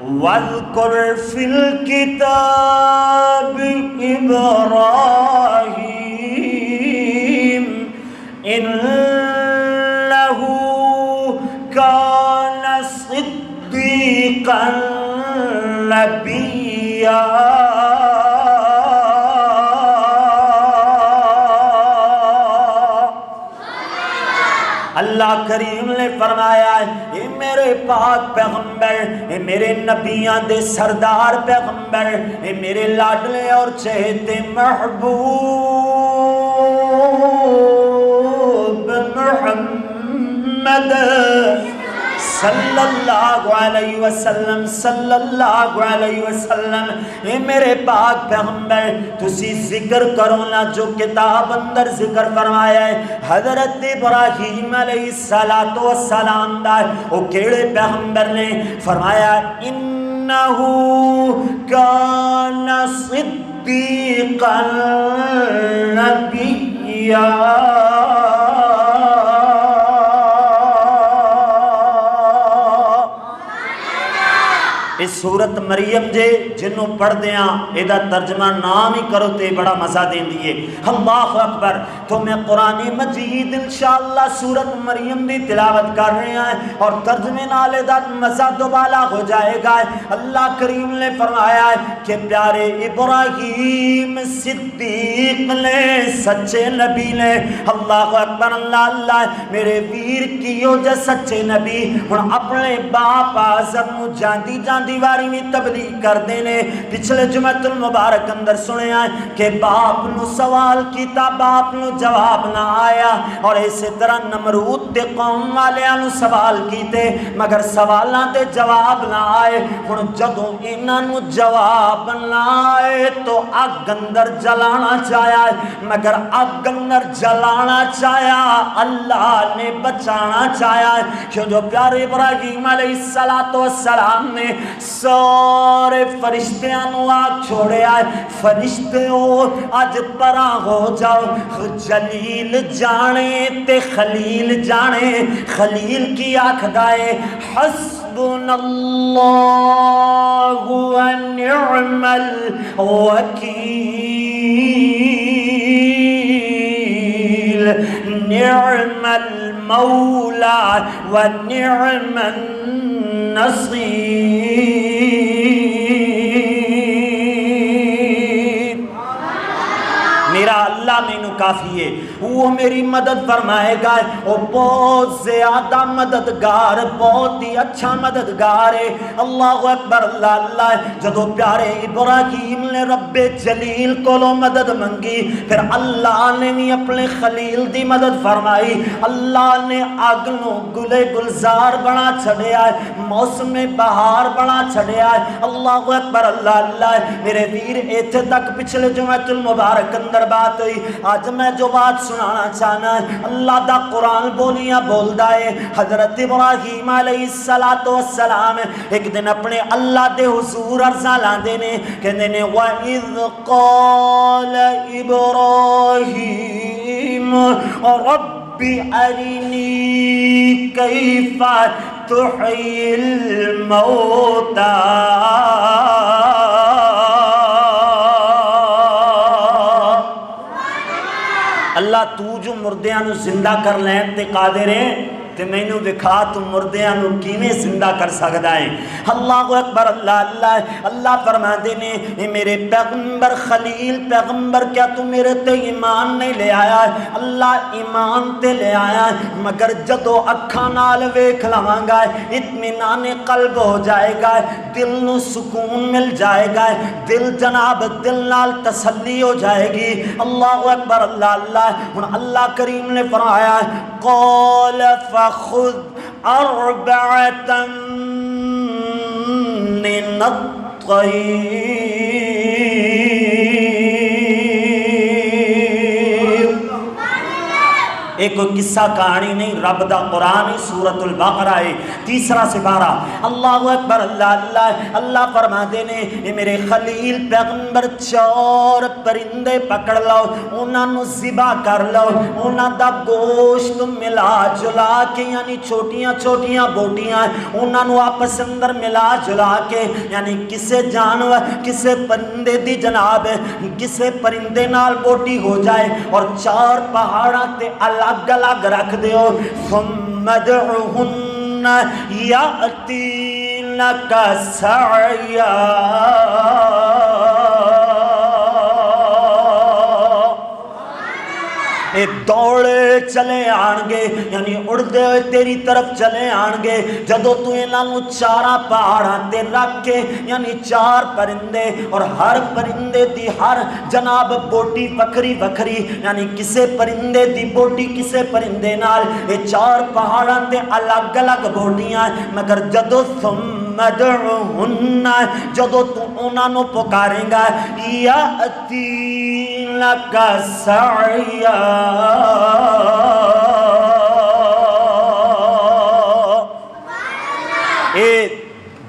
وَاذْكُرْ فِي الْكِتَابِ إِبْرَاهِيمَ إِنَّهُ كَانَ صِدِّيقًا نَبِيًّا۔ اللہ کریم نے فرمایا اے میرے پاک پیغمبر، اے میرے نبیاں دے سردار پیغمبر، اے میرے لاڈلے اور چہتے محبوب محمد صلی اللہ علیہ وسلم، صلی اللہ علیہ وسلم، اے میرے پاک پیغمبر تسی ذکر کرو نا جو کتاب اندر ذکر فرمایا ہے حضرت ابراہیم علیہ السلام دا او کیڑے پیغمبر نے فرمایا انہو کان صدیقا نبیّا۔ اس سورت مریم جے جنوں پڑھ دیاں ایدہ ترجمہ نام ہی کرو تے بڑا مزہ دیں دیئے۔ اللہ اکبر۔ تو میں قرآن مجید انشاءاللہ سورت مریم دی تلاوت کر رہے ہیں اور ترجمے نال ایدہ مزہ دوبالا ہو جائے گا۔ اللہ کریم نے فرمایا ہے کہ پیارے ابراہیم صدیق نے سچے نبی نے، اللہ اکبر اللہ اللہ، میرے ویر کیو جے سچے نبی ہن اپنے باپ آزم جاندی جاندی دیواری میں تبلیغ کر دینے۔ پچھلے جمعۃ المبارک اندر سنے آئے کہ باپ نو سوال کیتا، باپ نو جواب نہ آیا، اور اسی طرح نمرود دے قوم والے نو سوال کیتے مگر سوالاں دے جواب نہ آئے۔ ہن جدوں انہاں نو جواب نہ آئے تو اگ اندر جلانا چاہیا مگر اگ اندر جلانا چاہیا اللہ نے بچانا چاہیا، کہ جو پیارے ابراہیم علیہ السلام نے سارے فرشتیاں نو آگ چھوڑے آئے، فرشتے ہو آج پرا ہو جاؤ، جلیل جانے تے خلیل جانے۔ خلیل کی آنکھ دائے حسبنا اللہ ونعم الوکیل، نعم المولا ونعم نصیر۔ میرا اللہ میں نو کافی ہے، وہ میری مدد فرمائے گا، وہ بہت زیادہ مددگار، بہت ہی اچھا مددگار ہے۔ اللہ اکبر اللہ اللہ۔ جدو پیارے ابراہیم نے رب جلیل کو لو مدد منگی، پھر اللہ نے بھی اپنے خلیل دی مدد فرمائی۔ اللہ نے آگ نو گلے گلزار بنا چھڑے آئے، موسم بہار بنا چھڑے آئے۔ اللہ اکبر اللہ اللہ۔ میرے ویر ایتھے تک پچھلے جمعۃ المبارک اندر بات ہوئی، آج میں جو بات سنانا چاہنا ہے اللہ دا قرآن بولیاں بول دائے۔ حضرت ابراہیم علیہ السلام ایک دن اپنے اللہ دے حضور عرضہ لاندے نے، کہندے نے وَإِذْ قَالَ إِبْرَاهِيمُ رَبِّ أَرِنِي كَيْفَ تُحْيِي الْمَوْتَى۔ اللہ تو جو مردیاں نو زندہ کر لین تے قادر ہے تے میں نو وکھا تو مردیاں نو کیویں زندہ کر سکدا ہے۔ اللہ اکبر اللہ اللہ۔ اللہ فرماندے نے اے میرے پیغمبر خلیل پیغمبر کیا تو میرے تے ایمان نہیں لے آیا؟ اللہ ایمان تے لے آیا مگر جدو اکھاں نال ویکھ لواں گا اطمینان قلب ہو جائے گا، دل نو سکون مل جائے گا، دل جناب دل نال تسلی ہو جائے گی۔ اللہ اکبر اللہ اللہ۔ ہن اللہ کریم نے فرمایا قال فخذ أربعة من الطير۔ ایک کوئی قصہ کہانی نہیں، رب دا قرآن سورۃ البقرہ ہے، 3 سپارہ۔ اللہ اکبر، اللہ اللہ اللہ فرما دینے اے میرے خلیل پیغمبر 4 پرندے پکڑ لو، انہاں نو ذبح کر لو، انہاں دا گوشت ملا جلا کے، یعنی چھوٹیاں چھوٹیاں بوٹیاں انہاں نو آپس اندر ملا جلا کے، یعنی کسے جانور کسے پرندے دی جناب کسے پرندے نال بوٹی ہو جائے اور 4 پہاڑاں تے الگ الگ رکھ دیو، ثم ادعوہن یأتینک سعیا، اے دوڑے چلے آن گے، یعنی اڑدے ہوئے تیری طرف چلے آن گے، جدو تو انہاں نو 4 پہاڑاں تے رکھ کے، یعنی 4 پرندے اور ہر پرندے دی ہر جناب بوٹی وکھری وکھری، یعنی کسے پرندے دی بوٹی کسے پرندے نال، اے 4 پہاڑاں تے الگ الگ بوٹیاں، مگر جدو ثم ادعوہن، جدو تو انہاں نو پکاریں گا، یأتینک سعیا، اے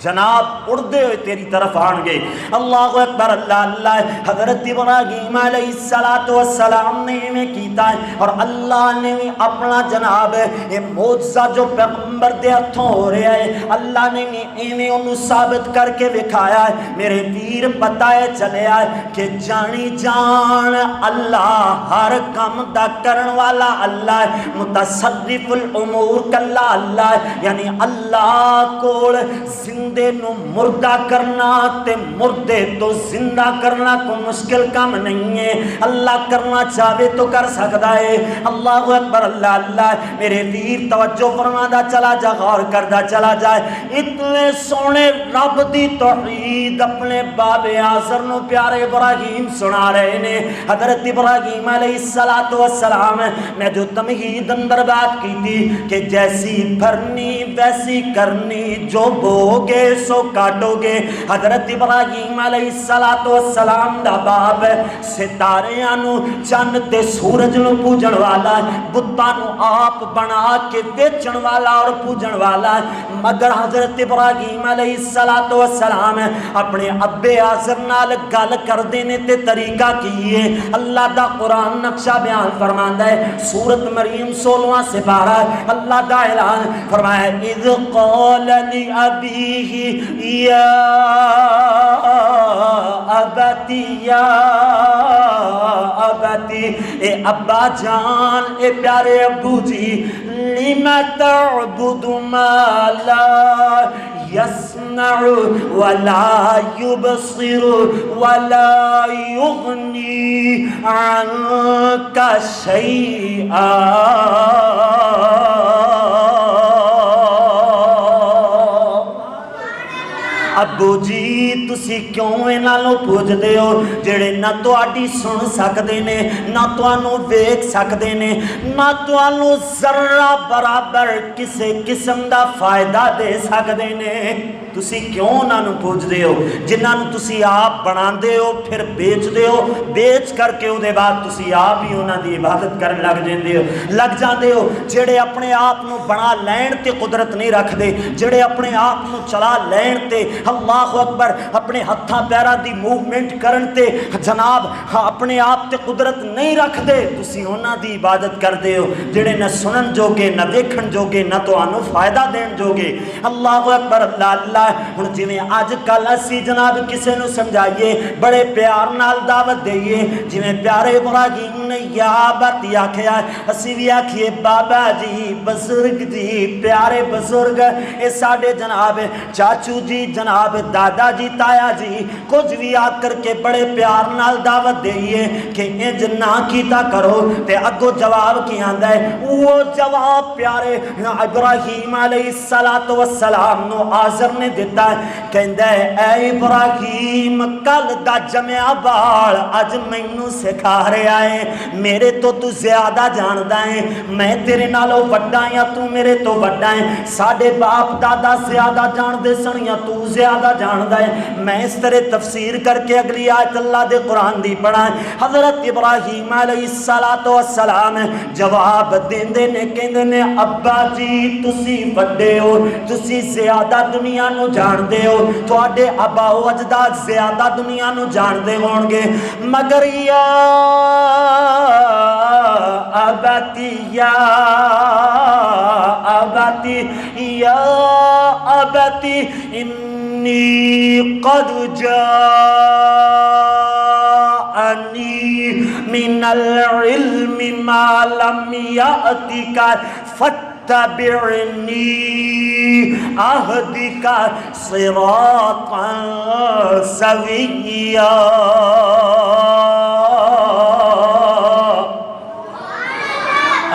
جناب اڑدے ہوئے تیری طرف آن گے۔ اللہ اکبر، اللہ اللہ۔ حضرت ابراہیم علیہ السلام نے میں کیتا ہے اور اللہ نے اپنا جناب یہ معجزہ جو پیغمبر دے ہتھوں ہو رہا ہے، اللہ نے ایویں انہوں ثابت کر کے دکھایا ہے۔ میرے ویر پتہ ہے چلیا ہے کہ جانی جان اللہ ہر کام دا کرن والا اللہ ہے، متصرف الامور کلا اللہ ہے، یعنی اللہ کول زندے نو مردہ کرنا تے مردے تو زندہ کرنا کو مشکل کام نہیں ہے، اللہ کرنا چاہے تو کر سکتا ہے۔ اللہ اکبر، اللہ اللہ۔ میرے ویر توجہ فرمادا چلا جا، غور کردا چلا جائے، اتنے سونے رب دی توحید اپنے باب آزر نو پیارے ابراہیم سنا رہے نے۔ حضرت ابراہیم علیہ السلام میں جو تمہید اندر بات کی تھی کہ جیسی بھرنی ویسی کرنی، جو بوگے سو کاٹو گے۔ حضرت ابراہیم علیہ السلام دا باپ ستاریاں نو چند تے سورج نو پوجن والا، بتاں نو آپ بنا کے بیچن والا اور پوجن والا، مگر حضرت ابراہیم علیہ السلام اپنے ابے آزر نال گل کر دینے تے طریقہ کیے۔ اللہ دا قرآن نقشہ بیان فرماندا ہے، سورۃ مریم 16واں سپارہ، اللہ دا اعلان فرمایا، اذ قال لأبیہ یا ابتی یا ابتی، اے ابا جان، اے پیارے ابو جی، لم تعبد ما لا یسمع ولا یبصر ولا یغنی عنک شیئا۔ ابو جی تسی کیوں انہاں نو پوجدے ہو جڑے نہ تواڈی سن سکدے نے، نہ تانوں ویکھ سکدے نے، نہ تانوں ذرہ برابر کسے قسم دا فائدہ دے سکدے نے؟ تسی کیوں انہاں نو پوجدے ہو جنہاں نو تسی آپ بناندے ہو پھر بیچ دے ہو، بیچ کر کے اودے بعد تسی آپ ہی انہاں دی عبادت کرن لگ جاندے ہو، جڑے اپنے آپ نو بنا لین تے قدرت نہیں رکھ دے، جڑے اپنے آپ نو چلا لین تے اللہ اکبر اپنے ہتھاں پیراں دی موومنٹ کرن تے جناب اپنے آپ تے قدرت نہیں رکھ دے، تسی انہاں دی عبادت کر دے ہو جڑے نہ سنن جوگے نہ دیکھن جوگے نہ تانوں فائدہ دین جوگے۔ اللہ اکبر، اللہ اللہ۔ ہن جویں اج کل اسی جناب کسے نو سمجھائیے، بڑے پیار نال دعوت دئیے، جویں پیارے ابراہیم نے یا بات آکھیا، اسی بھی آکھیے بابا جی، بزرگ جی، پیارے بزرگ، اے ساڈے جناب چاچو جی، جناب دادا جی، تایا جی، کچھ بھی آ کر کے بڑے پیار نال دعوت دئیے کہ انج نہ کیتا کرو، تے اگو جواب کی آندا ہے؟ وہ جواب پیارے ابراہیم علیہ السلام نو آزر نے دیتا ہے، کہندا ہے اے ابراہیم کل دا جمعہ بال اج مینوں سکھا رہا ہے، میرے تو تو زیادہ جاندا ہے، میں تیرے نالوں وڈا یا تو میرے تو وڈا ہے، ساڈے باپ دادا زیادہ جان دے سن یا تو زیادہ جاندا ہے۔ میں اس طرح تفسیر کر کے اگلی آیت اللہ دے قرآن دی پڑھا ہے۔ حضرت ابراہیم علیہ السلام جواب دیندے نے کہندے نے ابا جی تسی وڈے ہو، تسی زیادہ دنیا نو جان دے ہو، تواڈے ابا و اجداد زیادہ دنیا نو جان دے ہون گے، مگر یا ابتی یا ابتی یا ابتی انی قد جاءنی من العلم ما لم یأتک فاتبعنی اہدک صراطا سویا۔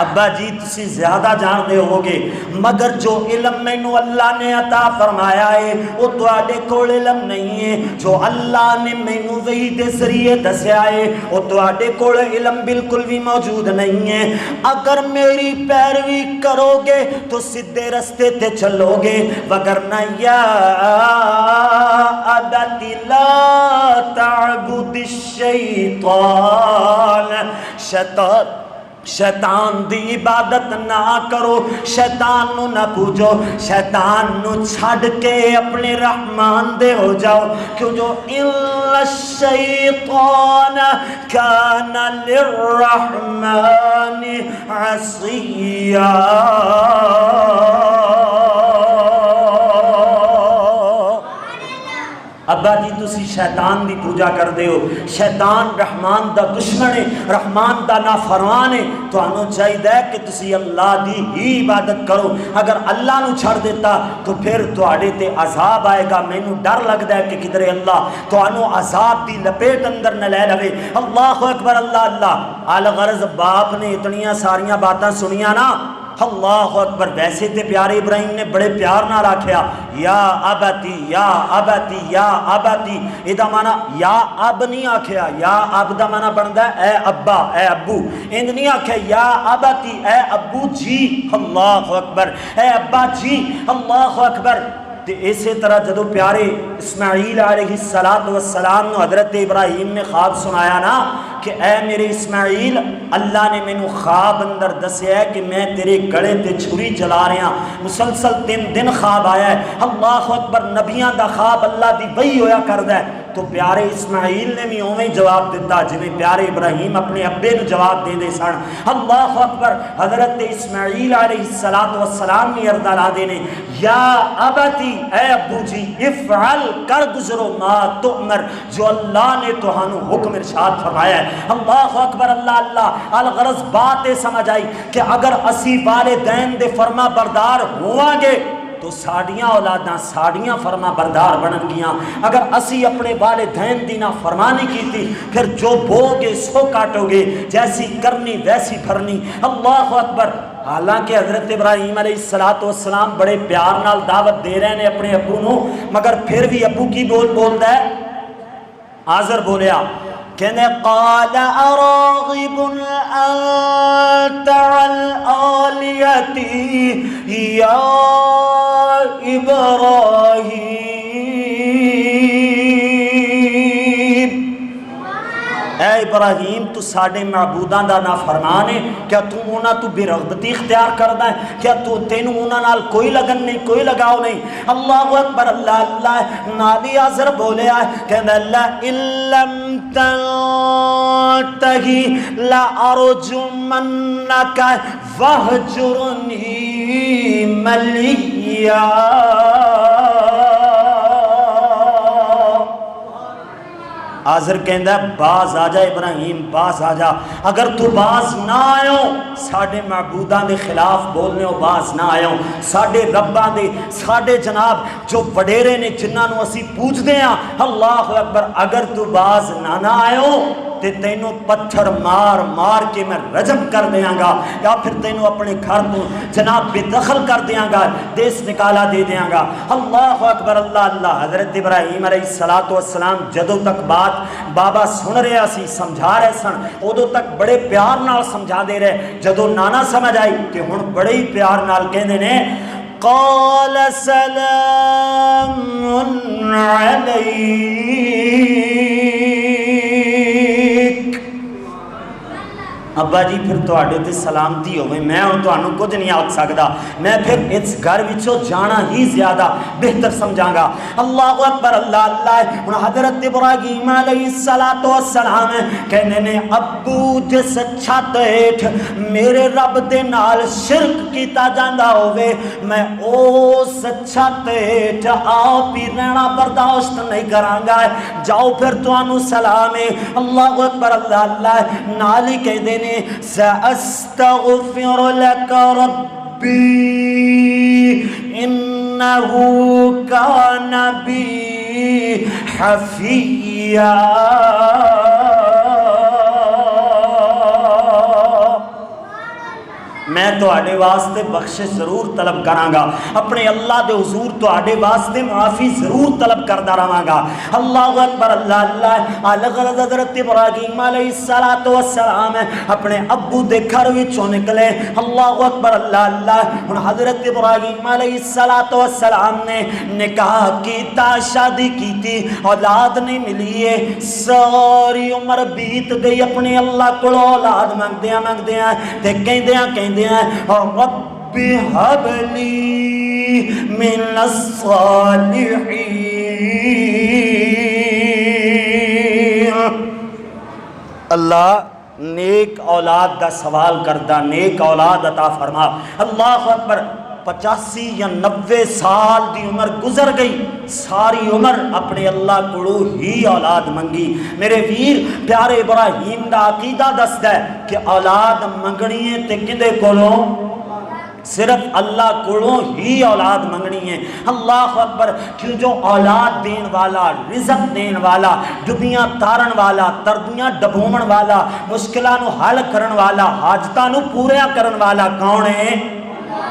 ابا جی تسی زیادہ جان دے ہوگے، مگر جو علم مینوں اللہ نے عطا فرمایا ہے وہ تواڈے کول علم نہیں ہے، جو اللہ نے مینوں وحی دے ذریعے دسیا ہے وہ تواڈے کول علم بالکل بھی موجود نہیں ہے۔ اگر میری پیروی کرو گے تو سیدھے رستے تے چلو گے، وگرنہ یا ابتی لا تعبد الشیطان، شیطان دی عبادت نہ کرو، شیطان نو نہ پوجو، شیطان نو چھڑ کے اپنے رحمان دے ہو جاؤ، کیوں جو اِلَّا الشَّيْطَانَ كَانَ لِلرَّحْمَنِ عَصِيًّا۔ ابا جی تسی شیطان دی پوجا کر دے ہو، شیطان رحمان دا دشمن ہے، رحمان دا نافرمان ہے، تو انہوں چاہیے کہ تسی اللہ دی ہی عبادت کرو۔ اگر اللہ نو چھڑ دیتا تو پھر تواڈے تے عذاب آئے گا، مینوں ڈر لگدا ہے کہ کدھر اللہ تو انہوں عذاب دی لپیٹ اندر نہ لے لوے۔ اللہ اکبر اللہ اللہ۔ الغرض باپ نے اتنیاں ساریاں باتاں سنیاں نا، اللہ اکبر۔ ویسے تے پیارے ابراہیم نے بڑے پیار نہ رکھیا، یا ابتی یا ابتی یا ابتی، ایدہ معنی یا اب نہیں آکھیا، یا اب دا معنی بندا ہے اے ابا اے ابو، اند نہیں آکھیا یا ابتی اے ابو جی، اللہ اکبر، اے ابا جی، اللہ اکبر۔ اسی طرح جدو پیارے اسماعیل علیہ السلام نے حضرت ابراہیم نے خواب سنایا نا کہ اے میرے اسماعیل، اللہ نے مینوں خواب اندر دسیا ہے کہ میں تیرے گڑے تے چھری چلا رہا، مسلسل 3 دن خواب آیا ہے۔ اللہ اکبر، نبیاں دا خواب اللہ دی وحی ہویا کردا ہے۔ تو پیارے اسماعیل نے بھی اویں جواب دیتا جویں پیارے ابراہیم اپنے ابے نو جواب دے دے سن۔ اللہ اکبر، حضرت اسماعیل علیہ السلام نے عرض لا دینے، یا ابتی اے ابو جی، افعل کر گزرو ما تؤمر، جو اللہ نے تہانوں حکم ارشاد فرمایا ہے۔ اللہ اکبر اللہ اللہ۔ الغرض بات سمجھ آئی کہ اگر اسی والدین دے فرما بردار ہواں گے تو ساڑیاں اولاداں ساڑیاں فرما بردار بنن گیاں، اگر اسی اپنے والدین دی نافرمانی کی تھی پھر جو بو گے سو کاٹو گے، جیسی کرنی ویسی بھرنی۔ اللہ اکبر۔ حالانکہ حضرت ابراہیم علیہ السلام بڑے پیار نال دعوت دے رہے ہیں اپنے ابو نو، مگر پھر بھی ابو کی بولدا ہے، آزر بولیا کہنے قال اراغب انت عن آلیتی یا ابراہیم، اے ابراہیم تو ساڑے معبوداں دا نافرمان ہے، کیا تو انہاں تو بے رغبتی اختیار کردا ہے؟ کیا تو تینوں انہاں نال کوئی لگن نہیں، کوئی لگاؤ نہیں؟ اللہ اکبر اللہ اللہ۔ نبی آزر بولے آئے کہنا اللہ ان لم تنتہی لأرجمنک وہجرنی ملیا۔ آزر کہندہ ہے باز آجا ابراہیم، باز آجا، اگر تو باز نہ آئے ساڑھے معبودان دے خلاف بولنے ہو، باز نہ آئے ساڑھے ربان دے، ساڑھے جناب جو وڈیرے نے جنہاں نو اسی پوچھ دے ہیں، اللہ اکبر، اگر تو باز نہ آئے تے تینوں پتھر مار مار کے میں رجم کر دیاں گا، یا پھر تینوں اپنے گھر تو جناب بے دخل کر دیاں گا، دیس نکالا دے دیاں گا۔ اللہ اکبر اللہ اللہ۔ حضرت ابراہیم علیہ السلام جدوں تک بات بابا سن رہے سی، سمجھا رہے سن، ادو تک بڑے پیار نال سمجھا دے رہے، جدوں نانا سمجھ آئی کہ ہن بڑے ہی پیار نال کہندے نے قال سلام علیک۔ ابا جی پھر تواڈے تے سلامتی ہوئے، میں ہن تانوں کچھ نہیں آکھ سکدا، میں پھر اس گھر وچوں جانا ہی زیادہ بہتر سمجھاں گا۔ اللہ اکبر اللہ اللہ۔ ہن حضرت ابراہیم علیہ السلام کہنے نے ابو جس چھت ہیٹھ میرے رب دے نال شرک کیتا جاندا ہووے، میں اس چھت ہیٹھ آپ ہی رہنا برداشت نہیں کراں گا، جاؤ پھر تانوں سلام ہے۔ اللہ اکبر اللہ اللہ۔ نال ہی کہہ دے سأستغفر لك ربي إنه كان بي حفيا۔ میں تواڈے واسطے بخشش ضرور طلب کراں گا، اپنے اللہ دے حضور تواڈے واسطے معافی ضرور طلب کردا رہاں گا۔ اللہ اکبر اللہ اللہ۔ الغرض حضرت ابراہیم علیہ السلام اپنے ابو دے گھر وچوں نکلے۔ اللہ اکبر اللہ اللہ۔ ہن حضرت ابراہیم علیہ السلام نے نکاح کیتا، شادی کیتی، اولاد نہیں ملی ہے، ساری عمر بیت گئی اپنے اللہ کو اولاد منگدیاں منگدیاں تے کہندیاں رب هب لي من الصالحين۔ اللہ نیک اولاد دا سوال کردہ، نیک اولاد عطا فرما۔ اللہ اکبر۔ 85 یا 90 سال دی عمر گزر گئی، ساری عمر اپنے اللہ کو ہی اولاد منگی۔ میرے ویر پیارے ابراہیم دا عقیدہ دستا ہے کہ اولاد منگنی ہے تے کدے کولوں؟ صرف اللہ کو ہی اولاد منگنی ہے۔ اللہ اکبر۔ کیوں جو اولاد دین والا، رزق دین والا، ڈبیاں تارن والا، تردیاں ڈبومن والا، مشکلوں نو حل کرن والا، حاجتاں نو پوریا کرن والا کون ہے؟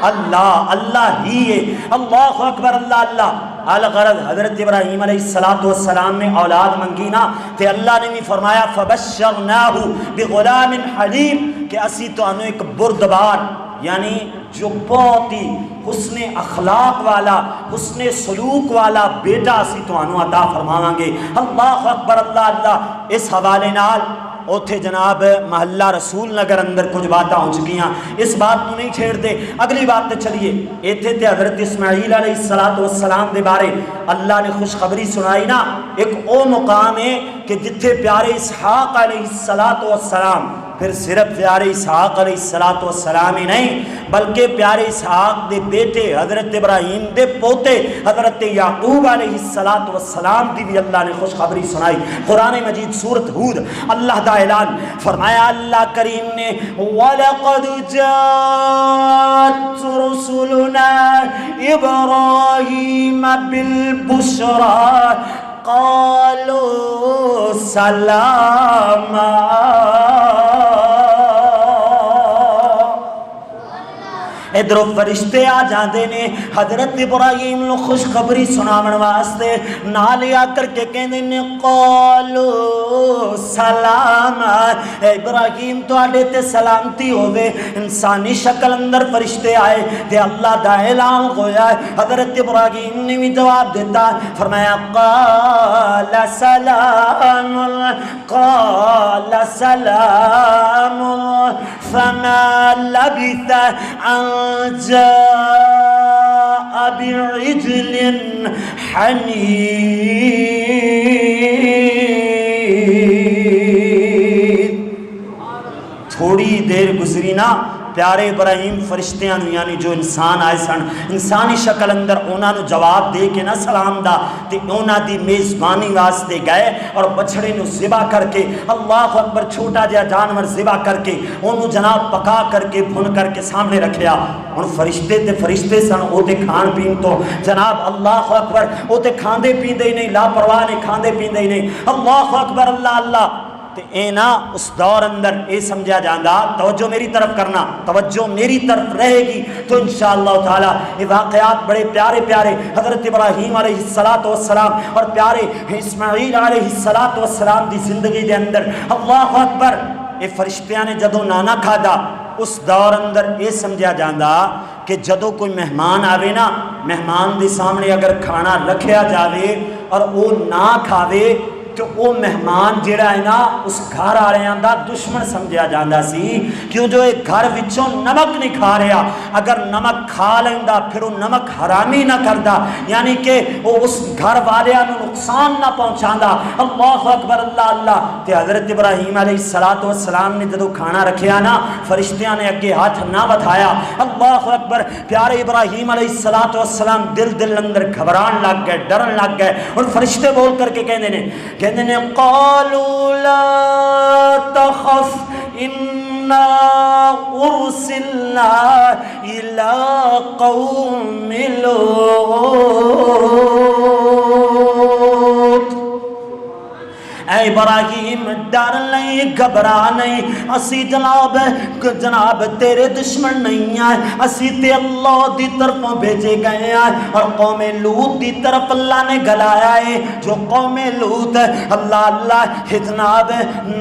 اللہ اللہ ہی ہے۔ اللہ اکبر اللہ اللہ۔ الغرض حضرت ابراہیم علیہ السلام نے اولاد منگی نا تے اللہ نے بھی فرمایا فبشرناہ بغلام حلیم کہ اسی تو انو ایک بردبار یعنی جو بہت ہی حسن اخلاق والا، حسن سلوک والا بیٹا اسی تو انو عطا فرماواں گے۔ اللہ اکبر اللہ اللہ۔ اس حوالے نال اوتھے جناب محلہ رسول نگر اندر کچھ باتاں ہو چکی ہیں، اس بات کو نہیں چھیڑ دے، اگلی بات تے چلیے۔ ایتھے تے حضرت اسماعیل علیہ السلام دے بارے اللہ نے خوشخبری سنائی نا، ایک او مقام ہے کہ جتھے پیارے اسحاق علیہ السلام، پھر صرف پیارے اسحاق علیہ السلام ہی نہیں بلکہ پیارے اسحاق دے بیٹے حضرت ابراہیم دے پوتے حضرت یعقوب علیہ السلام دی بھی اللہ نے خوشخبری سنائی۔ قرآن مجید سورۃ ہود اللہ دا اعلان فرمایا اللہ کریم نے وَلَقَدْ جَاءَتْ رُسُلُنَا إِبْرَاهِيمَ بِالْبُشْرَى قَالُوا سَلَامًا۔ ادھر فرشتے آ جاندے نے حضرت ابراہیم نو خوشخبری سناون واسطے، نال آ کر کے کہندے نے قالو سلام، اے ابراہیم تواڈے تے سلامتی ہوے۔ انسانی شکل اندر فرشتے آئے تے اللہ دا اعلان ہویا۔ حضرت ابراہیم نے بھی جواب دیتا، فرمایا قال سلام قال سلام فما لبث ان جاء بعجل حنید۔ تھوڑی دیر گزری نا پیارے ابراہیم فرشتیاں نو یعنی جو انسان آئے سن انسانی شکل اندر انہاں نو جواب دے کے نہ سلام دا تے انہاں دی میزبانی واسطے گئے اور بچڑے نو ذبح کر کے اللہ اکبر چھوٹا جہا جانور ذبح کر کے انہوں جناب پکا کر کے بھن کر کے سامنے رکھیا۔ ان فرشتے تے فرشتے سن او تے کھان پین تو جناب اللہ اکبر او تے کھاندے پیندے ہی نہیں، لاپرواہ نے کھاندے پیندے ہی نہیں۔ اللہ اکبر اللہ اللہ۔ تے اے نا اس دور اندر اے سمجھا جاندہ، توجہ میری طرف کرنا، توجہ میری طرف رہے گی تو انشاءاللہ تعالی یہ واقعات بڑے پیارے پیارے حضرت ابراہیم علیہ السلام اور پیارے اسماعیل علیہ السلام دی زندگی دے اندر اللہ اکبر اے فرشتیاں نے جدو نانا کھادا اس دور اندر اے سمجھا جاندہ کہ جدو کوئی مہمان آوے نا، مہمان دے سامنے اگر کھانا رکھیا جاوے اور وہ نہ کھاوے تو وہ مہمان جڑا ہے نا اس گھر والوں دا دشمن سمجھا جاندہ سی، کیوں جو ایک گھر وچوں نمک نہیں کھا رہا، اگر نمک کھا لیندہ پھر وہ نمک حرامی نہ کردہ، یعنی کہ وہ اس گھر والیاں نو نقصان نہ پہنچاندہ۔ اللہ اکبر اللہ اللہ۔ تے حضرت ابراہیم علیہ السلام نے جدو کھانا رکھیا نا، فرشتیاں نے اگے ہاتھ نہ بتایا، اللہ اکبر، پیارے ابراہیم علیہ السلام دل اندر گھبران لگ گئے، ڈرن لگ گئے، اور فرشتے بول کر کے کہنے نے قالوا لا تخف انا ارسلنا الى قوم لوط۔ اے ابراہیم ڈر نہیں، گھبرا نہیں، اسی جناب تیرے دشمن نہیں ہیں، اسی تے اللہ دی طرفوں بھیجے گئے ہیں، اور قوم لوط دی طرف اللہ نے گلایا ہے۔ جو قوم لوط اللہ جناب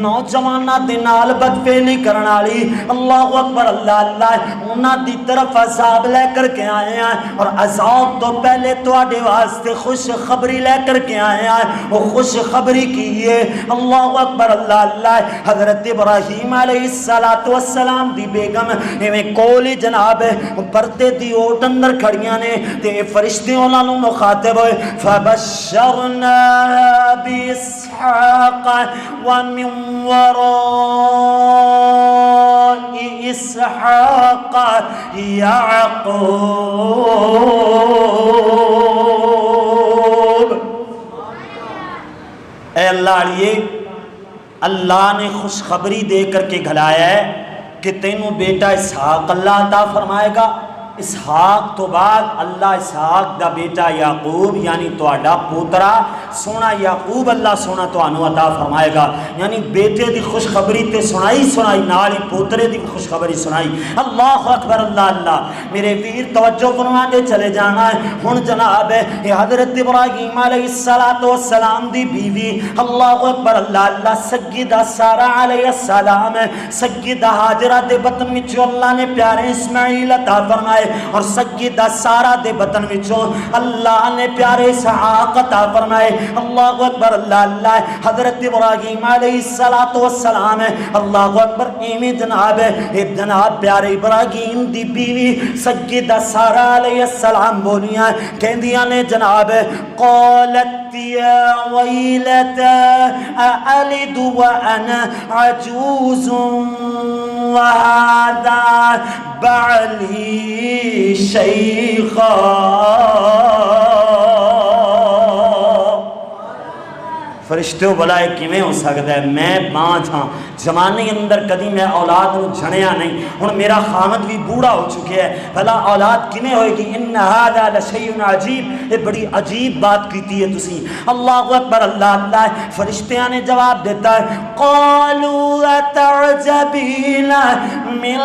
نوجوانہ دے نال بدفعلی کرن والی، اللہ اکبر اللہ انہاں دی طرف عذاب لے کر کے آئے ہیں، اور عذاب تو پہلے تواڈے واسطے خوش خبری لے کر کے آئے ہیں۔ وہ خوش خبری کی ہے اللہ اکبر اللہ۔ حضرت ابراہیم علیہ السلام دی بیگم ایویں کولی جناب پردے دی اوٹ اندر کھڑیاں نے تے فرشتے انہاں نوں مخاطب ہوئے، فبشرنا باسحاق ومن وراء اسحاق یعقوب۔ اے اللہ علیہ، اللہ نے خوشخبری دے کر کے گھلایا ہے کہ تینوں بیٹا اسحاق اللہ عطا فرمائے گا، اسحاق تو بعد اللہ اسحاق دا بیٹا یعقوب یعنی تواڈا پوترا سونا یعقوب اللہ سونا تانوں عطا فرمائے گا۔ یعنی بیٹے دی خوشخبری تے سنائی نال ہی پوترے دی خوشخبری سنائی۔ اللہ اکبر اللہ اللہ۔ میرے ویر توجہ فرما کے چلے جانا ہے ہن جناب یہ حضرت ابراہیم علیہ السلام دی بیوی اللہ اکبر اللہ اللہ سیدہ سارہ علیہ السلام سیدہ ہاجرہ دے بطن وچوں اللہ نے پیارے اسماعیل عطا فرمائے، اور سیدہ سارہ دے بطن وچوں اللہ نے پیارے اسحاق عطا فرمائے۔ اللہ اکبر اللہ اللہ۔ حضرت ابراہیم علیہ السلام اللہ اکبر ایویں جناب پیارے ابراہیم دی بیوی سیدہ سارہ علیہ السلام بولیاں کہندیاں نے جناب قالت یا ویلتا أألد وأنا عجوز وهذا بعلی شیخا۔ فرشتے بلائے کیویں ہو سکتا ہے، میں ماں تھا زمانے اندر کدی میں اولاد نو جھڑیا نہیں، ہن میرا خامد بھی بوڑھا ہو چکے ہے، بھلا اولاد کیویں ہوئے گی؟ ان ھذا لشیء عجیب، یہ بڑی عجیب بات کیتی ہے تسی۔ اللہ اکبر اللہ اللہ۔ فرشتیاں نے جواب دیتا ہے قالوا اتعجبین من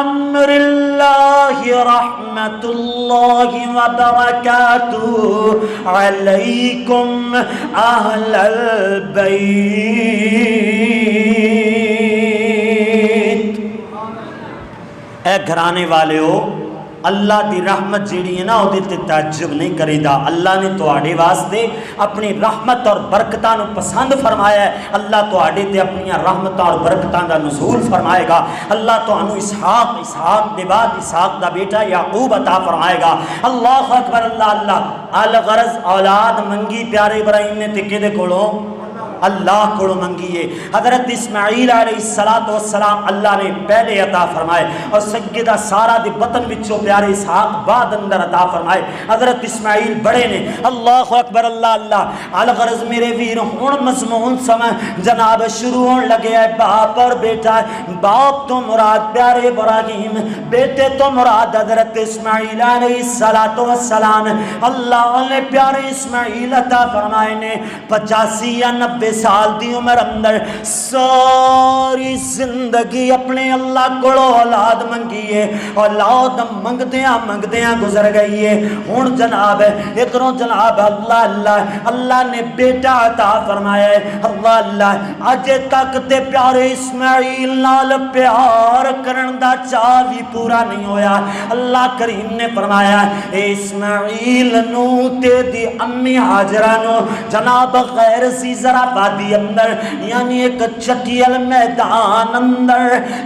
امر اللہ رحمت اللہ وبرکاتہ علیکم اہل البیت۔ اے گھرانے والے ہو، اللہ دی رحمت جیڑی ہے نا وہ تے تعجب نہیں کرے دا۔ اللہ نے تواڈے واسطے اپنی رحمت اور برکتاں نو پسند فرمایا ہے، اللہ تواڈے تے اپنی رحمتاں اور برکتاں دا نزول فرمائے گا۔ اللہ تانوں اسحاق دے بعد اسحاق دا بیٹا یعقوب عطا فرمائے گا۔ اللہ اکبر اللہ اللہ۔ الغرض اولاد منگی پیارے ابراہیم نے تے کدے کولوں؟ اللہ کو منگیے۔ حضرت اسماعیل علیہ السلام اللہ نے پہلے عطا فرمائے، اور سیدہ سارہ دے بطن وچوں پیارے اسحاق بعد اندر عطا فرمائے۔ حضرت اسماعیل بڑے نے، اللہ اکبر اللہ اللہ۔ الغرض میرے ویر ہن مضمون سمجھ جناب شروع ہون لگے ہے باپ اور بیٹا۔ باپ تو مراد پیارے ابراہیم، بیٹے تو مراد حضرت اسماعیل علیہ السلام۔ اللہ نے پیارے اسماعیل عطا فرمائے نے 85 یا 90 سال دی عمر اندر ساری زندگی اپنے اللہ کو اولاد منگی ہے، اولاد منگدیاں گزر گئی ہے۔ ہن جناب ادھروں جناب اللہ نے بیٹا عطا فرمایا ہے۔ اللہ اج تک تے پیارے اسماعیل نال پیار کرن دا چاہ بھی پورا نہیں ہویا۔ اللہ کریم نے فرمایا اے اسماعیل نو تے دی امی ہاجرہ نو جناب غیر سی ذرا وادی اندر، یعنی ایک چٹیل میدان اندر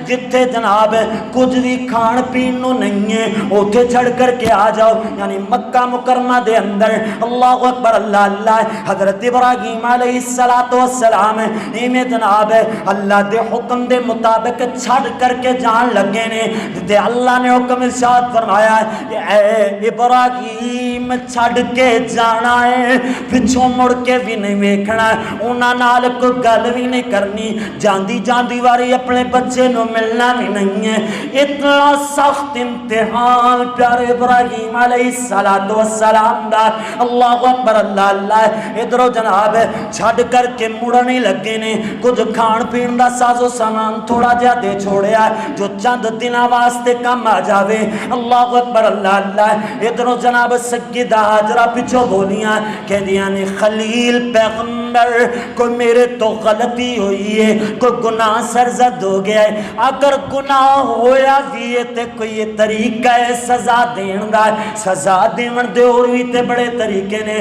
جتھے جناب کچھ بھی کھان پین نو نہیں ہے، اوتھے چھڑ کر کے آ جاؤ، یعنی مکہ مکرمہ دے اندر۔ اللہ اکبر اللہ حضرت ابراہیم علیہ السلام ایویں جناب اللہ دے حکم دے مطابق چھڑ کر کے جان لگے نے، تے اللہ نے حکم ارشاد فرمایا اے ابراہیم چھڑ کے جانا ہے، پچھوں مڑ کے بھی نہیں ویکھنا، انہاں نال کوئی گل بھی نہیں کرنی، جاندی واری اپنے بچے نو ملنا بھی نہیں ہے۔ اتنا سخت امتحان پیارے ابراہیم علیہ السلام دا۔ اللہ اکبر اللہ ادھروں جناب چھڑ کر کے مڑنے لگے نے، کچھ کھان پین دا ساز و سامان تھوڑا جہا دے چھوڑیا جو چند دنوں واسطے کم آ جاوے۔ اللہ اکبر اللہ ادھروں جناب سیدہ ہاجرہ پچھو بولیاں کہدیاں نے خلیل پیغمبر کوئی میرے تو غلطی ہوئی ہے، کوئی گناہ سرزد ہو گیا ہے، اگر گناہ ہویا بھی ہے تے کوئی یہ طریقہ ہے سزا دین دا، سزا دین دے اور بھی تے بڑے طریقے نے۔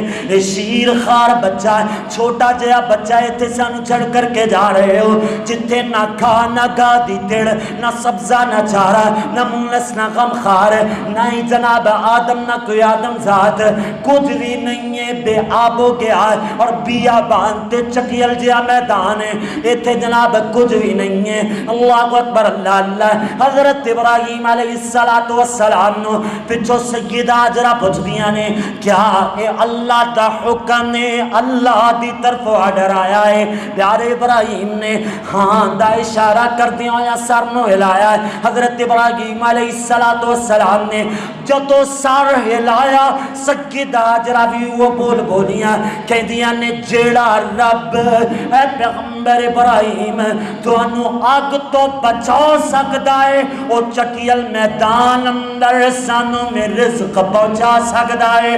شیر خار بچہ چھوٹا جہا بچہ اتنے سانو چھڑ کر کے جا رہے ہو جتھے نہ کھا نہ گا دی تڑ، نہ سبزہ نہ چارہ، نہ مونس نہ غم خار، نہ ہی جناب آدم نہ کوئی آدم ذات، کچھ بھی نہیں ہے، بے آب ہو گیا اور بیابان تے چکیل جہا میدان ہے، اتنے جناب کچھ بھی نہیں ہے۔ اللہ اکبر اللہ حضرت ابراہیم علیہ السلام نو پچھو سیدہ ہاجرہ پوچھ دیاں نے کیا اے اللہ دا حکم نے، اللہ دی طرف آڈر آیا ہے؟ پیارے ابراہیم نے ہاں دا اشارہ کر دیا یا سر نو ہلایا ہے۔ حضرت ابراہیم علیہ السلام نے جو تو سر ہلایا سیدہ ہاجرہ بھی وہ بولیاں کہہ دیا نے جیڑا رب اے پیغمبر ابراہیم تو انو آگ تو بچا سکتا ہے، وہ چٹیل میدان اندر سانو میں رزق پہنچا سکتا ہے،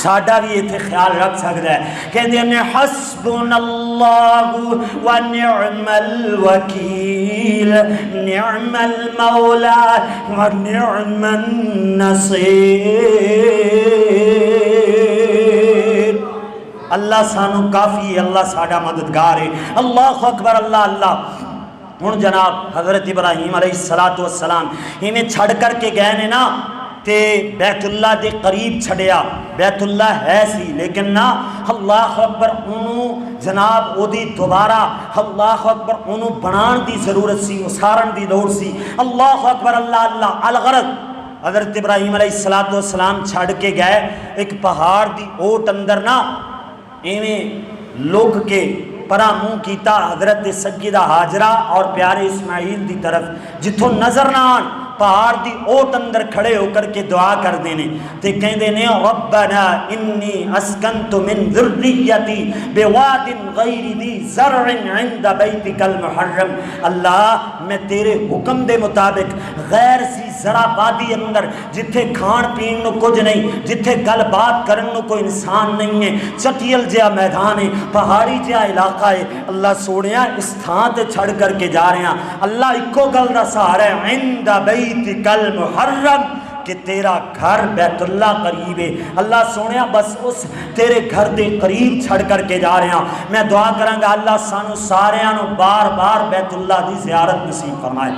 ساڈا بھی اتنے خیال رکھ سکتا ہے۔ کہتے ہیں حسبنا اللہ و نعم الوکیل نعم المولا و نعم النصیر۔ اللہ سانو کافی ہے، اللہ ساڈا مددگار ہے۔ اللہ اکبر اللہ ہن جناب حضرت ابراہیم علیہ السلام ہمیں چھڑ کر کے گئے نے نا تے بیت اللہ دے قریب چھڑیا، بیت اللہ ہے سی لیکن نا اللہ اکبر انہوں جناب او دی دوبارہ اللہ اکبر انہوں بنان دی ضرورت سی، اسارن دی لوڑ سی۔ اللہ اکبر اللہ الغرض حضرت ابراہیم علیہ السلام چھڑ کے گئے ایک پہاڑ دی اوٹ اندر نا ایویں لوگ کے پرا منہ کیتا حضرت سیدہ ہاجرہ اور پیارے اسماعیل دی طرف، جتھوں نظر نہ آن پہاڑ دی اوٹ اندر کھڑے ہو کر کے دعا کر دینے تے کہیں دینے ربنا انی اسکنت من ذریتی بواد غیر ذی زرع عند بیتک المحرم۔ اللہ میں تیرے حکم دے مطابق غیر سی زرع وادی اندر جتھے کھان پین نو کچھ نہیں، جتھے گل بات کرن نو کوئی انسان نہیں ہے، چٹیل جہا میدان ہے، پہاڑی جہا علاقہ ہے، اللہ سوڑیا اس تھان تے چھڑ کر کے جا رہے ہیں۔ اللہ اکو گل دا سہارا ہے عند بیتک المحرم کہ تیرا گھر بیت اللہ قریب ہے۔ اللہ سونیا بس اس تیرے گھر دے قریب چھڑ کر کے جا رہے ہیں۔ میں دعا کروں گا اللہ سانو سارے بار بار بیت اللہ دی زیارت نصیب فرمائے۔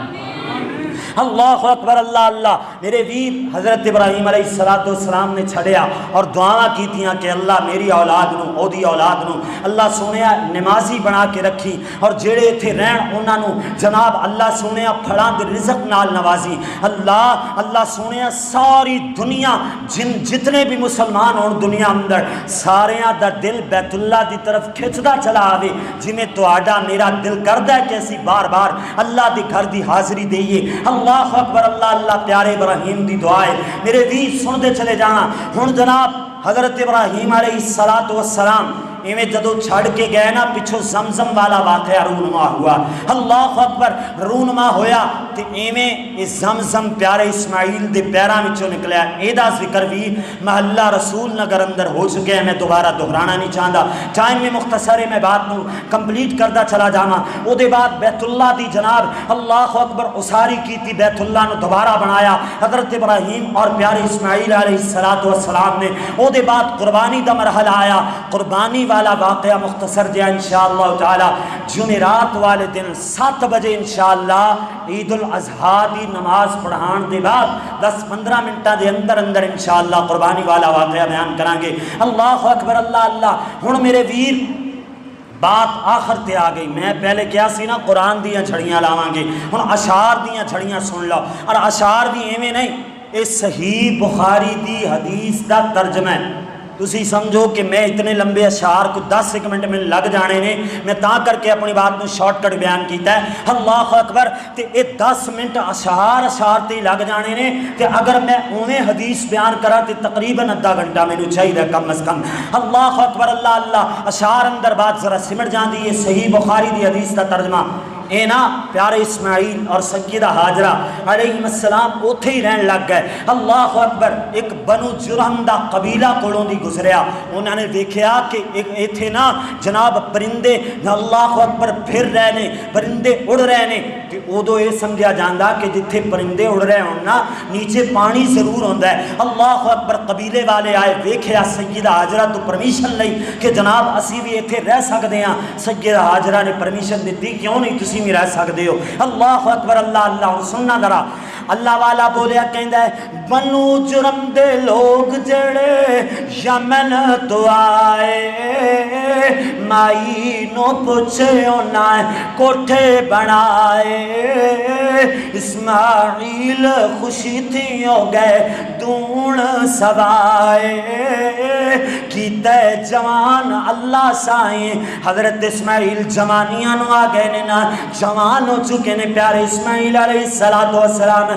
اللہ اکبر اللہ میرے ویر حضرت ابراہیم علیہ السلام نے چھڑیا اور دعا کیتیاں کہ اللہ میری اولاد نو او دی اولاد نو اللہ سونیا نمازی بنا کے رکھی اور جڑے تھے رہن انہاں نو جناب اللہ سونیا پھڑاں دے رزق نال نوازی۔ اللہ سونیا ساری دنیا جتنے بھی مسلمان ہون دنیا اندر ساریاں دا دل بیت اللہ دی طرف کھچدا چلا آوے، جویں تہاڈا میرا دل کردا ہے کہ اسی بار بار اللہ دی گھر دی حاضری دئیے۔ اللہ اکبر اللہ پیارے ابراہیم دی دعا ہے میرے ویر سن دے چلے جانا۔ ہن جناب حضرت ابراہیم علیہ السلام ایویں جدو چھڑ کے گئے نا پچھو زمزم والا واقعہ رونما ہوا، اللہ اکبر، رونما ہویا تے ایویں زمزم پیارے اسماعیل دے پیراں وچوں نکلیا۔ ایدا ذکر بھی محلہ رسول نگر اندر ہو چکے ہیں، میں دوبارہ دہرانا نہیں چاہتا، ٹائم میں مختصر ہے، میں بات نو کمپلیٹ کردا چلا جاواں۔ او دے بعد بیت اللہ دی جناب اللہ اکبر اساری کیتی، بیت اللہ نو دوبارہ بنایا حضرت ابراہیم اور پیارے اسماعیل علیہ السلام نے۔ او دے بعد قربانی دا مرحلہ آیا، قربانی والا واقعہ مختصر جہا انشاءاللہ تعالی جمعرات والے دن 7 بجے انشاءاللہ عید الاضحیٰ دی نماز پڑھان دے بعد 10-15 منٹاں دے اندر اندر انشاءاللہ قربانی والا واقعہ بیان کریں گے۔ اللہ اکبر، اللہ اللہ۔ ہن میرے ویر بات آخر تے آ گئی، میں پہلے کیا سی نا قرآن دیاں جھڑیاں لاواں گے، ہن اشعار دیاں جھڑیاں سن لو، اور اشعار دی ایویں نہیں، اے صحیح بخاری دی حدیث دا ترجمہ ہے۔ تسی سمجھو کہ میں اتنے لمبے اشعار کو 10 منٹ میں لگ جانے نے، میں تاں کر کے اپنی بات میں شارٹ کٹ بیان کیتا ہے۔ اللہ اکبر، تے اے 10 منٹ اشعار تے لگ جانے نے، تے اگر میں اویں حدیث بیان کرا تے تقریباً آدھا گھنٹہ مینوں چاہیے کم از کم۔ اللہ اکبر، اللہ اللہ۔ اشعار اندر بات ذرا سمٹ جاندی ہے، صحیح بخاری دی حدیث دا ترجمہ اے نا پیارے اسماعیل اور سیدہ ہاجرہ علیہ السلام اوتھے ہی رہن لگ گئے۔ اللہ اکبر، ایک بنو جرہم دا قبیلہ کولوں دی گزریا، انہوں نے دیکھیا کہ ایتھے نا جناب پرندے اللہ اکبر پھر رہے نے، پرندے اڑ رہے نے، کہ ادو یہ سمجھا جاندہ کہ جتھے پرندے اڑ رہے ہوں نا نیچے پانی ضرور ہوندا ہے۔ اللہ اکبر، قبیلے والے آئے، ویکھیا سیدہ ہاجرہ تو پرمیشن لئی کہ جناب اسی بھی ایتھے رہ سکدے ہاں۔ سیدہ ہاجرہ نے پرمیشن دیتی، کیوں نہیں تسی بھی رہ سکدے ہو۔ اللہ اکبر، اللہ اللہ۔ سننا ذرا، اللہ والا بولیا کہندا ہے بنو جرم دے لوگ جڑے یمن تو آئے، مائی نو پوچھے انہاں کوٹھے بنائے، اسماعیل خوشی تھی ہو گئے دون سوائے، کیتے جوان اللہ سائیں حضرت اسماعیل جوانیاں نو آ گئے نے نا، جوان ہو چکے نے پیارے اسماعیل علیہ السلام۔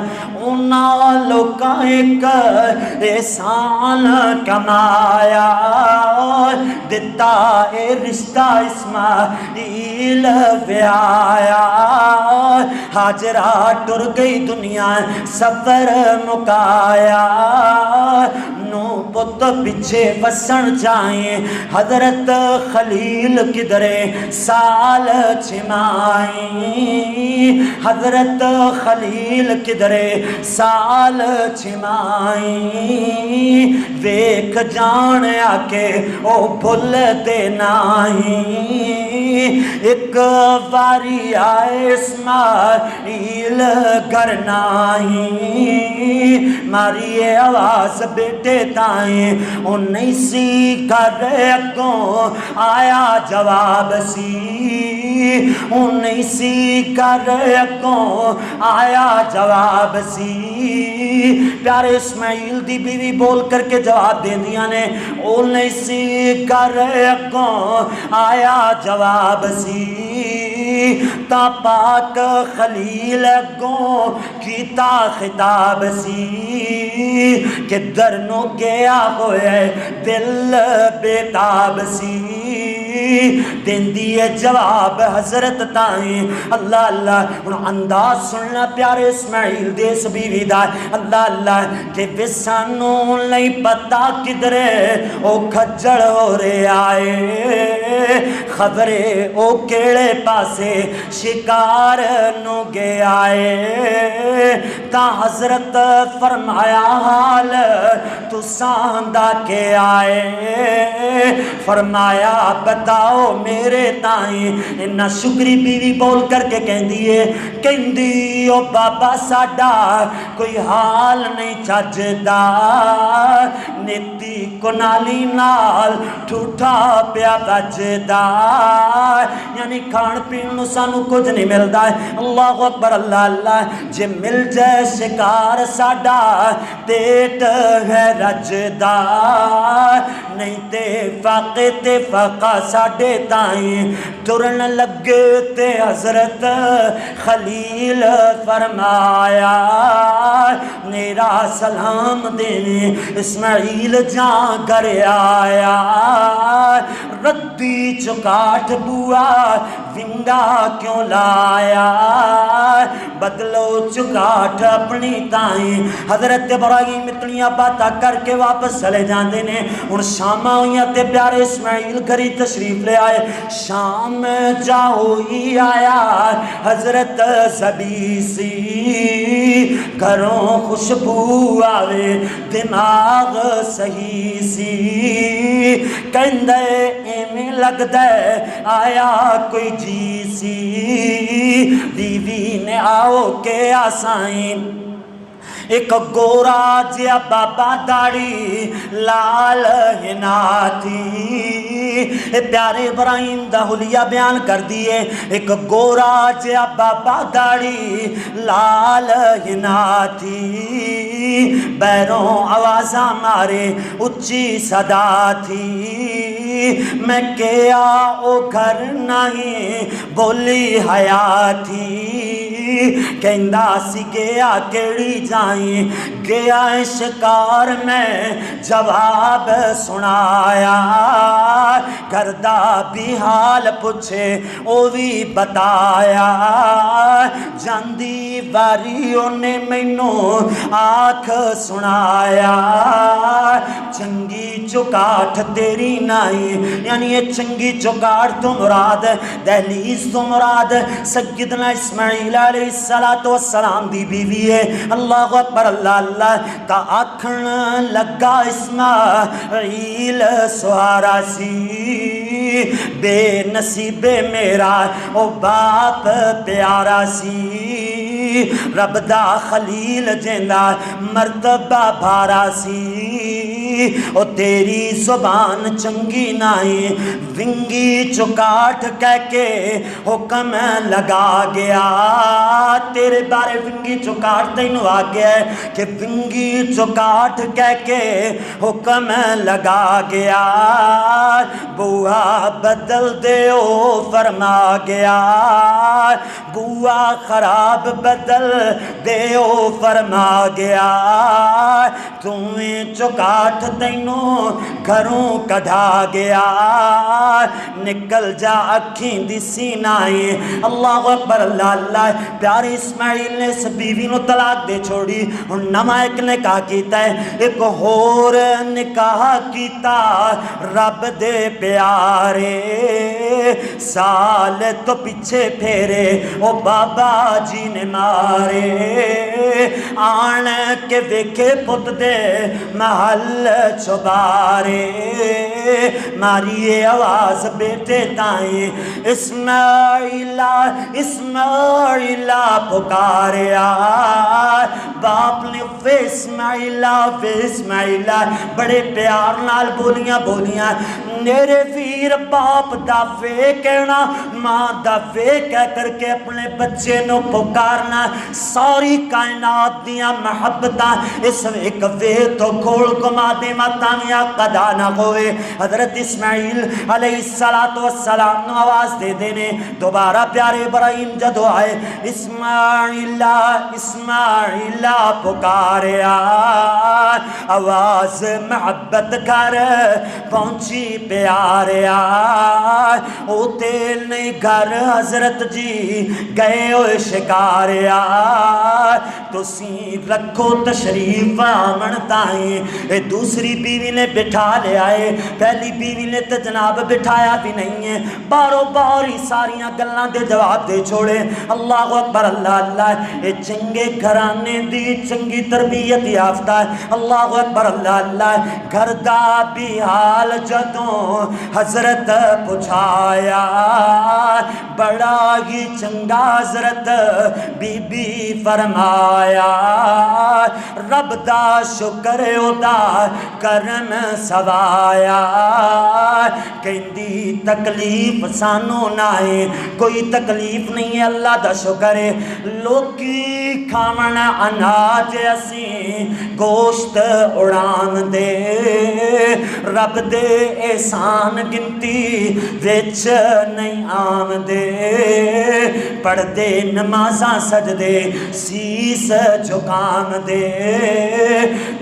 انہاں لوکاں ایک احسان کمایا، دتا اے رشتہ اسماعیل ویایا، ہاجرہ ٹر گئی دنیا سفر مکایا، نو پت پیچھے وسن جائیں حضرت خلیل کدرے سال چھمائیں، حضرت خلیل کدرے سال چھمائیں، ویک جان آکے او بھول دینائیں، ایک واری آئے اسماعیل گرنائیں، ماری آواز بیٹے تائیں، انہیں سی کر اگوں آیا جواب سی، انہیں سی کر اگوں آیا جواب سی، پیارے اسماعیل دی بیوی بول کر کے جواب دے دیا نے، انہیں سی کر اگوں آیا جواب سی، تا پاک خلیل اگوں کیتا خطاب سی، کہ درنو گیا ہوئے دل بیتاب سی، دین دیئے جواب حضرت تائیں۔ اللہ اللہ، ان انداز سننا پیارے اسماعیل دیس بیوی دا، اللہ اللہ، کہ وسانو نہیں پتا کدرے او کھجڑ ہو رہے آئے، خبرے او کیڑے پاسے شکار نو گے آئے، تا حضرت فرمایا حال تو ساندہ کے آئے، فرمایا بتاؤ میرے تائیں، انہا شکری بیوی بول کر کے کہندی او بابا ساڈا کوئی حال نہیں چجدا، نیتی کنالی نال ٹھوٹا پیا بجدا، یعنی کھان پین سانو کچھ نہیں ملدا ہے۔ اللہ اکبر، اللہ اللہ، جے مل جائے شکار ساڈا پیٹ ہے رجدا، نہیں تے فاقے تے فاقہ ساڈے تائیں ترن لگے تے حضرت خلیل فرمایا، میرا سلام دینے اسماعیل جان کر آیا، رد دی چکاٹ بوا ونگا کیوں لایا بدلو چکاٹ اپنی تائیں حضرت ابراہیم اتنی باتاں کر کے واپس چلے جاندے نے ہن شام ہوئیاں تے پیارے اسماعیل گھری تشریف لے آئے شام جاؤ ہی آیا حضرت زبی سی گھروں خوشبو آوے دماغ صحیح سی کہندے ایویں لگدا آیا کوئی جی سی بیوی نے آؤ کے آسائیں ایک گورا جیا بابا داڑی لال ہنا تھی پیارے ابراہیم دا حلیہ بیان کر دیے ایک گورا جیا بابا داڑی لال ہنا تھی بیروں آوازاں مارے اچھی صدا تھی میں کیا او گھر نہیں بولی حیا تھی کہندا سی گیا کیڑی جائیں گیا شکار میں جواب سنایا کردہ بھی حال پوچھے او بھی بتایا جاندی واریوں نے مینوں آنکھ سنایا چنگی چکاٹ تیری نہیں یعنی یہ چنگی چکاٹ تو مراد دہلیز تو مراد سیدنا اسماعیل علیہ السلام دی بیوی ہے اللہ اکبر اللہ اللہ کا آکھن لگا اسماعیل سہارا سی بے نصیب میرا او باپ پیارا سی رب دا خلیل جیندا مرتبہ بھارا سی او تیری زبان چنگی نہیں ونگی چکاٹ کہہ کے حکم لگا گیا تیرے بارے ونگی چکاٹ تینوں آ گیا ہے کہ ونگی چکاٹ کہہ کے حکم لگا گیا بوا بدل دیو فرما گیا بوا خراب بدل دیو فرما گیا تمہیں چکاٹ تینوں گھروں کڑھا گیا نکل جا اکھیں دی سینائیں اللہ اکبر اللہ اللہ پیارے اسماعیل نے اس بیوی نو طلاق دے چھوڑی اور نما ایک نکاح کیتا ہے ایک اور نکاح کیتا رب دے پیارے سال تو پیچھے پھیرے او بابا جی نے مارے آن کے ویکھے پت دے محل چبارے ماری آواز بیٹے تائیں اسماعیلہ اسماعیلہ پکاریا باپ نے وے اسماعیلہ بڑے پیار نال بولیاں میرے ویر باپ دعوے کہنا ماں دعوے کہہ کر کے اپنے بچے نو پکارنا ساری کائنات دیاں محبتاں اس ایک وے تو کھول گما دے ماتانیاں قدا نہ ہوئے حضرت اسماعیل علیہ السلام نو آواز دے دینے دوبارہ پیارے ابراہیم جدو آئے اسماعیلہ اسماعیلہ پکاریا آواز محبت کر پہنچی پیاریا او تیل نہیں گھر حضرت جی گئے ہوئے شکاریا تو سی رکھو تشریف آمن تائیں دوسری بیوی نے بٹھا لے آئے پہلی بیوی نے تو جناب بٹھایا بھی نہیں ہے بارو باری ساریاں گلاں دے جواب دے چھوڑے اللہ اکبر اللہ اللہ اے چنگے گھرانے دی چنگی تربیت یافتہ ہے اللہ اکبر اللہ اللہ گھر دا بھی حال جدوں حضرت پچھایا بڑا ہی چنگا حضرت بی بی فرمایا رب دا شکر ادا کرم سوایا کہندی تکلیف سانو نائے کوئی تکلیف نہیں ہے اللہ دا شکر ہے لوکی کھاون اناج اسی گوشت اڑان دے رب دے احسان گنتی وچ نہیں آمدے پڑھ دے نمازاں سجدے سیس جھکام دے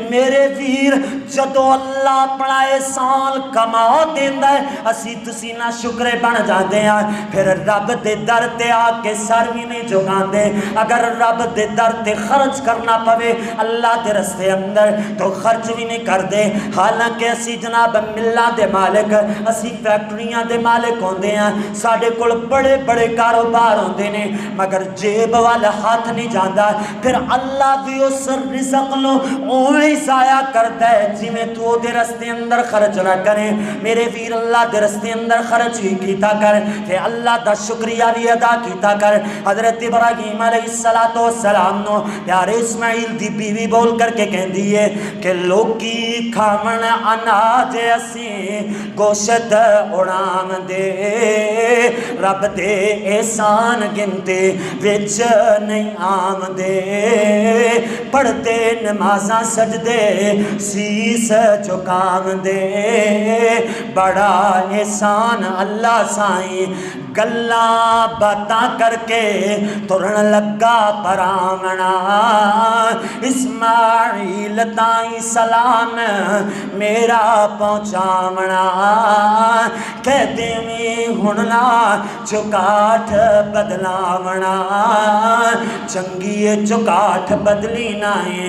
میرے ویر جدو اللہ اپنا احسان کما دیندا ہے اسی تسی نہ شکرے بن جاندے ہیں پھر رب دے در تے آ کے سر بھی نہیں جھکاندے اگر رب دے در تے خرچ کرنا پوے اللہ دے رستے اندر تو خرچ بھی نہیں کر دے حالانکہ اسی جناب ملہ دے مالک اسی فیکٹریاں دے مالک ہوندے ہیں ساڈے کول بڑے بڑے کاروبار ہوندے نے مگر جیب والا ہاتھ نہیں جاندا پھر اللہ بھی اس رزق نو اوویں ضائع کردا ہے جویں تو دے رستے اندر خرچ نہ کرے میرے ویر اللہ دے رستے اندر خرچ ہی کیتا کر تے اللہ دا شکریہ بھی ادا کیتا کر حضرت ابراہیم علیہ السلام نو پیارے اسماعیل دی بیوی بول کر کے کہندی ہے کہ لوکی کھاون اناج اسی گوشت اڑام دے رب دے احسان گنتے وچ نہیں آمدے پڑھتے نمازاں سجدے سیس جھکام دے بڑا احسان اللہ سائیں گلاں باتاں کر کے ترن لگا پرامنا اسماعیل تائیں سلام میرا پہنچامنا کہہ دیویں ہننا چکاٹھ بدلاونا چنگی چکاٹھ بدلی نائیں